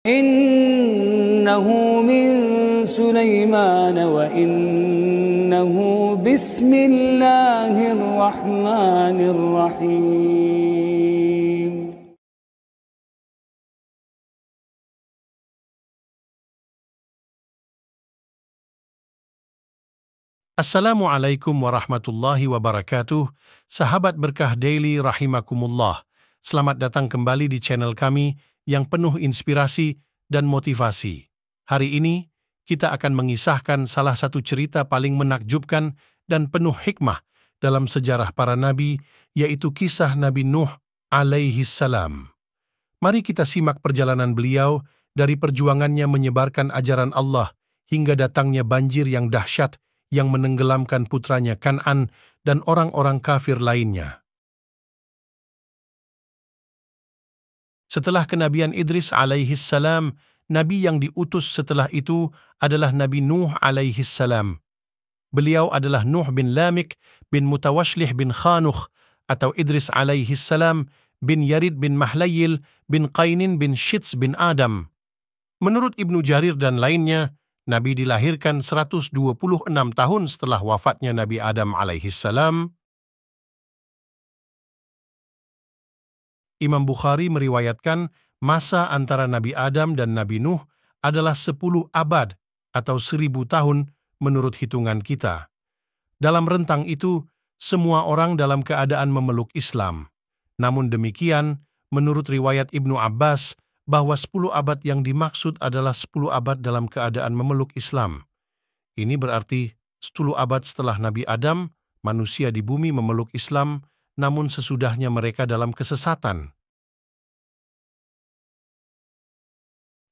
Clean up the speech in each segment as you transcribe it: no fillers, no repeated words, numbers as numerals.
إنه من سليمان وإنه بسم الله الرحمن الرحيم. Assalamualaikum warahmatullahi wabarakatuh. Sahabat Berkah Daily rahimakumullah. Selamat datang kembali di channel kami yang penuh inspirasi dan motivasi. Hari ini kita akan mengisahkan salah satu cerita paling menakjubkan dan penuh hikmah dalam sejarah para nabi, yaitu kisah Nabi Nuh alaihi salam. Mari kita simak perjalanan beliau dari perjuangannya menyebarkan ajaran Allah hingga datangnya banjir yang dahsyat yang menenggelamkan putranya Kan'an dan orang-orang kafir lainnya. Setelah kenabian Idris alaihi salam, nabi yang diutus setelah itu adalah Nabi Nuh alaihi salam. Beliau adalah Nuh bin Lamik bin Mutawashlih bin Khanukh atau Idris alaihi salam bin Yarid bin Mahlayil bin Qainin bin Shits bin Adam. Menurut Ibnu Jarir dan lainnya, Nabi dilahirkan 126 tahun setelah wafatnya Nabi Adam alaihi salam. Imam Bukhari meriwayatkan masa antara Nabi Adam dan Nabi Nuh adalah 10 abad atau 1000 tahun menurut hitungan kita. Dalam rentang itu, semua orang dalam keadaan memeluk Islam. Namun demikian, menurut riwayat Ibnu Abbas, bahwa 10 abad yang dimaksud adalah 10 abad dalam keadaan memeluk Islam. Ini berarti 10 abad setelah Nabi Adam, manusia di bumi memeluk Islam, namun sesudahnya mereka dalam kesesatan.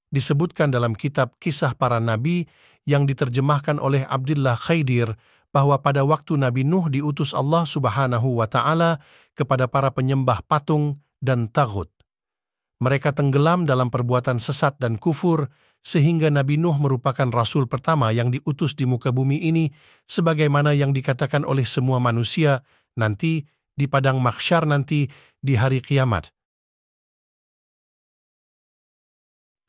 Disebutkan dalam kitab Kisah Para Nabi yang diterjemahkan oleh Abdullah Khaidir bahwa pada waktu Nabi Nuh diutus Allah Subhanahu wa Ta'ala kepada para penyembah patung dan taghut. Mereka tenggelam dalam perbuatan sesat dan kufur, sehingga Nabi Nuh merupakan rasul pertama yang diutus di muka bumi ini, sebagaimana yang dikatakan oleh semua manusia nanti di padang mahsyar nanti di hari kiamat.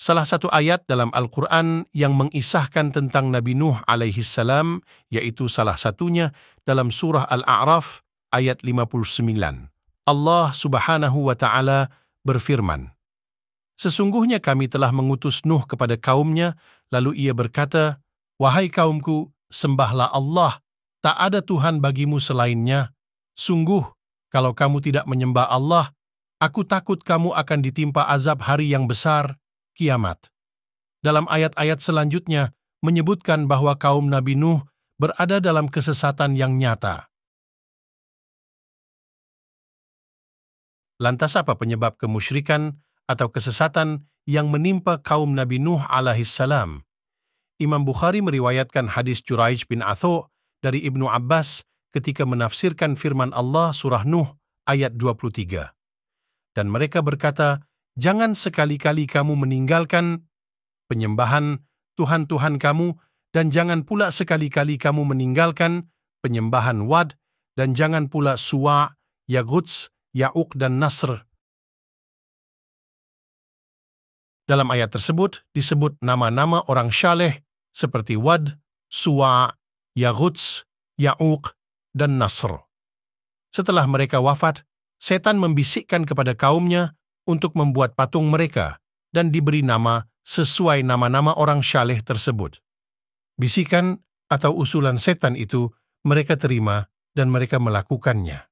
Salah satu ayat dalam Al-Quran yang mengisahkan tentang Nabi Nuh alaihi salam, yaitu salah satunya dalam surah Al-A'raf ayat 59. Allah Subhanahu wa Ta'ala berfirman, "Sesungguhnya kami telah mengutus Nuh kepada kaumnya, lalu ia berkata, 'Wahai kaumku, sembahlah Allah, tak ada Tuhan bagimu selainnya. Sungguh, kalau kamu tidak menyembah Allah, aku takut kamu akan ditimpa azab hari yang besar, kiamat.'" Dalam ayat-ayat selanjutnya, menyebutkan bahwa kaum Nabi Nuh berada dalam kesesatan yang nyata. Lantas apa penyebab kemusyrikan atau kesesatan yang menimpa kaum Nabi Nuh alaihissalam? Imam Bukhari meriwayatkan hadis Juraij bin Atho dari Ibnu Abbas ketika menafsirkan firman Allah surah Nuh ayat 23. Dan mereka berkata, "Jangan sekali-kali kamu meninggalkan penyembahan Tuhan-Tuhan kamu, dan jangan pula sekali-kali kamu meninggalkan penyembahan Wad, dan jangan pula Suwa', Yaguts, Ya'uq dan Nasr." Dalam ayat tersebut disebut nama-nama orang syaleh seperti Wad, Suwa', Yaguts, Ya'uq, dan Nasr. Setelah mereka wafat, setan membisikkan kepada kaumnya untuk membuat patung mereka dan diberi nama sesuai nama-nama orang syaleh tersebut. Bisikan atau usulan setan itu mereka terima dan mereka melakukannya.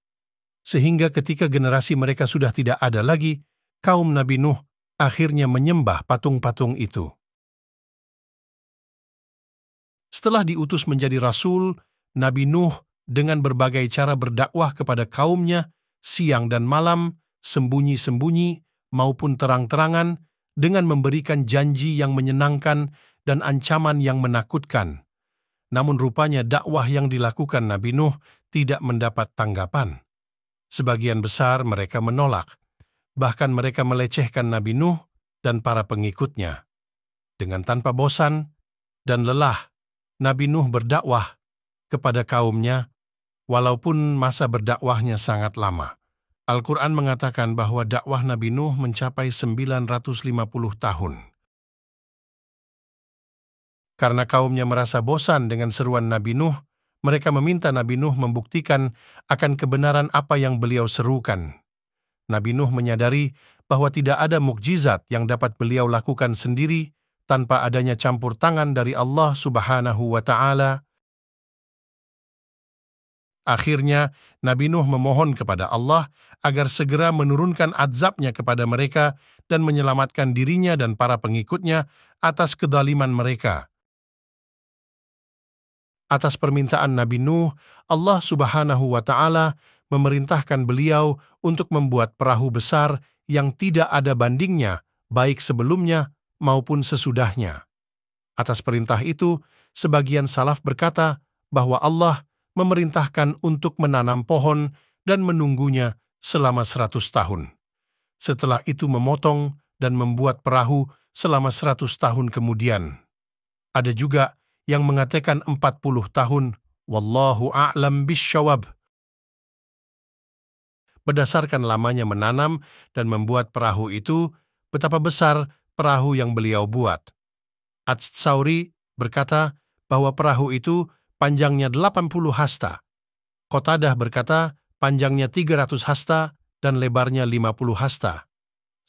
Sehingga ketika generasi mereka sudah tidak ada lagi, kaum Nabi Nuh akhirnya menyembah patung-patung itu. Setelah diutus menjadi rasul, Nabi Nuh dengan berbagai cara berdakwah kepada kaumnya, siang dan malam, sembunyi-sembunyi maupun terang-terangan, dengan memberikan janji yang menyenangkan dan ancaman yang menakutkan. Namun rupanya dakwah yang dilakukan Nabi Nuh tidak mendapat tanggapan. Sebagian besar mereka menolak. Bahkan mereka melecehkan Nabi Nuh dan para pengikutnya. Dengan tanpa bosan dan lelah, Nabi Nuh berdakwah kepada kaumnya, walaupun masa berdakwahnya sangat lama. Al-Quran mengatakan bahwa dakwah Nabi Nuh mencapai 950 tahun. Karena kaumnya merasa bosan dengan seruan Nabi Nuh, mereka meminta Nabi Nuh membuktikan akan kebenaran apa yang beliau serukan. Nabi Nuh menyadari bahwa tidak ada mukjizat yang dapat beliau lakukan sendiri tanpa adanya campur tangan dari Allah Subhanahu wa Ta'ala. Akhirnya, Nabi Nuh memohon kepada Allah agar segera menurunkan azabnya kepada mereka dan menyelamatkan dirinya dan para pengikutnya atas kedaliman mereka. Atas permintaan Nabi Nuh, Allah Subhanahu wa Ta'ala memerintahkan beliau untuk membuat perahu besar yang tidak ada bandingnya, baik sebelumnya maupun sesudahnya. Atas perintah itu, sebagian salaf berkata bahwa Allah memerintahkan untuk menanam pohon dan menunggunya selama 100 tahun. Setelah itu memotong dan membuat perahu selama 100 tahun kemudian. Ada juga yang mengatakan 40 tahun, wallahu a'lam bisyawab. Berdasarkan lamanya menanam dan membuat perahu itu, betapa besar perahu yang beliau buat. Ats-Tsauri berkata bahwa perahu itu panjangnya 80 hasta. Qatadah berkata panjangnya 300 hasta dan lebarnya 50 hasta.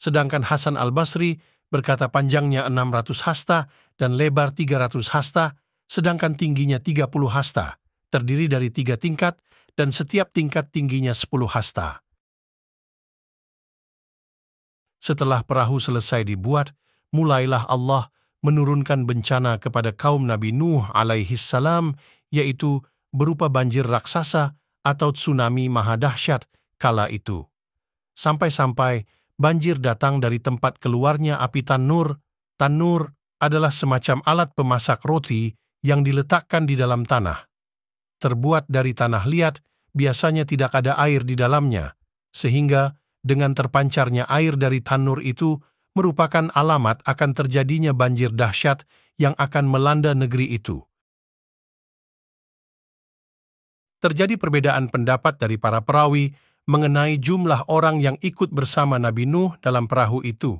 Sedangkan Hasan al-Basri berkata panjangnya 600 hasta dan lebar 300 hasta, sedangkan tingginya 30 hasta, terdiri dari 3 tingkat dan setiap tingkat tingginya 10 hasta. Setelah perahu selesai dibuat, mulailah Allah menurunkan bencana kepada kaum Nabi Nuh alaihissalam, yaitu berupa banjir raksasa atau tsunami maha dahsyat kala itu. Sampai-sampai banjir datang dari tempat keluarnya api tanur. Tanur adalah semacam alat pemasak roti yang diletakkan di dalam tanah. Terbuat dari tanah liat, biasanya tidak ada air di dalamnya, sehingga dengan terpancarnya air dari tanur itu merupakan alamat akan terjadinya banjir dahsyat yang akan melanda negeri itu. Terjadi perbedaan pendapat dari para perawi mengenai jumlah orang yang ikut bersama Nabi Nuh dalam perahu itu.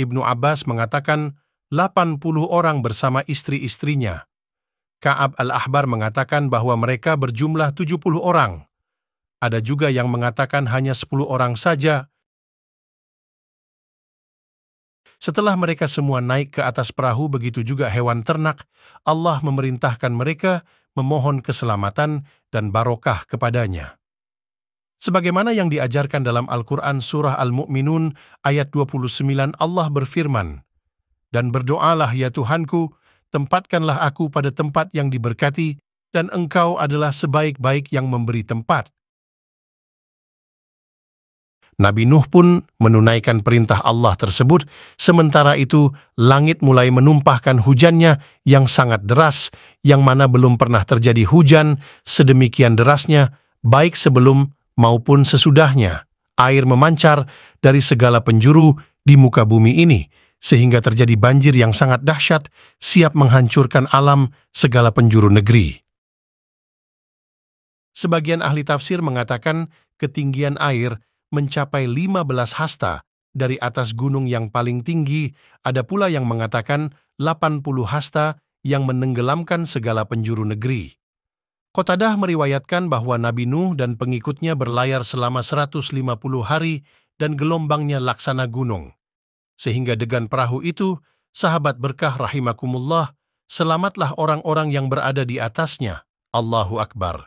Ibnu Abbas mengatakan 80 orang bersama istri-istrinya. Ka'ab al-Ahbar mengatakan bahwa mereka berjumlah 70 orang. Ada juga yang mengatakan hanya 10 orang saja. Setelah mereka semua naik ke atas perahu, begitu juga hewan ternak, Allah memerintahkan mereka memohon keselamatan dan barokah kepadanya. Sebagaimana yang diajarkan dalam Al-Quran Surah Al-Mu'minun ayat 29, Allah berfirman, "Dan berdoalah ya Tuhanku, tempatkanlah aku pada tempat yang diberkati, dan Engkau adalah sebaik-baik yang memberi tempat." Nabi Nuh pun menunaikan perintah Allah tersebut, sementara itu langit mulai menumpahkan hujannya yang sangat deras, yang mana belum pernah terjadi hujan sedemikian derasnya, baik sebelum maupun sesudahnya. Air memancar dari segala penjuru di muka bumi ini, sehingga terjadi banjir yang sangat dahsyat, siap menghancurkan alam segala penjuru negeri. Sebagian ahli tafsir mengatakan ketinggian air mencapai 15 hasta dari atas gunung yang paling tinggi. Ada pula yang mengatakan 80 hasta yang menenggelamkan segala penjuru negeri. Qatadah meriwayatkan bahwa Nabi Nuh dan pengikutnya berlayar selama 150 hari dan gelombangnya laksana gunung. Sehingga degan perahu itu, sahabat berkah rahimakumullah, selamatlah orang-orang yang berada di atasnya. Allahu Akbar.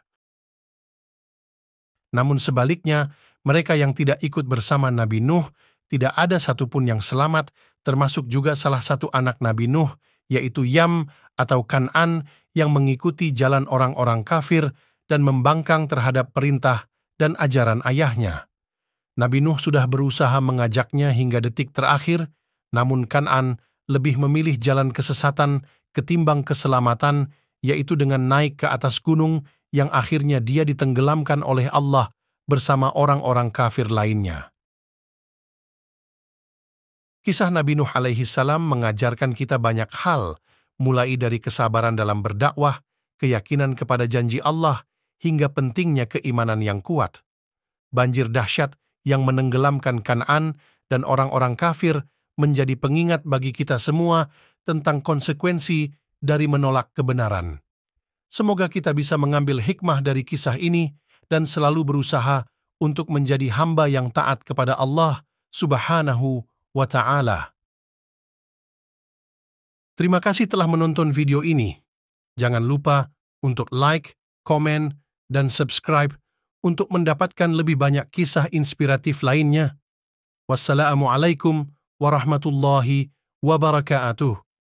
Namun sebaliknya, mereka yang tidak ikut bersama Nabi Nuh, tidak ada satupun yang selamat, termasuk juga salah satu anak Nabi Nuh, yaitu Yam atau Kan'an, yang mengikuti jalan orang-orang kafir dan membangkang terhadap perintah dan ajaran ayahnya. Nabi Nuh sudah berusaha mengajaknya hingga detik terakhir, namun Kan'an lebih memilih jalan kesesatan ketimbang keselamatan, yaitu dengan naik ke atas gunung yang akhirnya dia ditenggelamkan oleh Allah bersama orang-orang kafir lainnya. Kisah Nabi Nuh alaihissalam mengajarkan kita banyak hal, mulai dari kesabaran dalam berdakwah, keyakinan kepada janji Allah, hingga pentingnya keimanan yang kuat. Banjir dahsyat yang menenggelamkan Kan'an dan orang-orang kafir menjadi pengingat bagi kita semua tentang konsekuensi dari menolak kebenaran. Semoga kita bisa mengambil hikmah dari kisah ini dan selalu berusaha untuk menjadi hamba yang taat kepada Allah Subhanahu wa Ta'ala. Terima kasih telah menonton video ini. Jangan lupa untuk like, komen, dan subscribe untuk mendapatkan lebih banyak kisah inspiratif lainnya. Wassalamualaikum warahmatullahi wabarakatuh.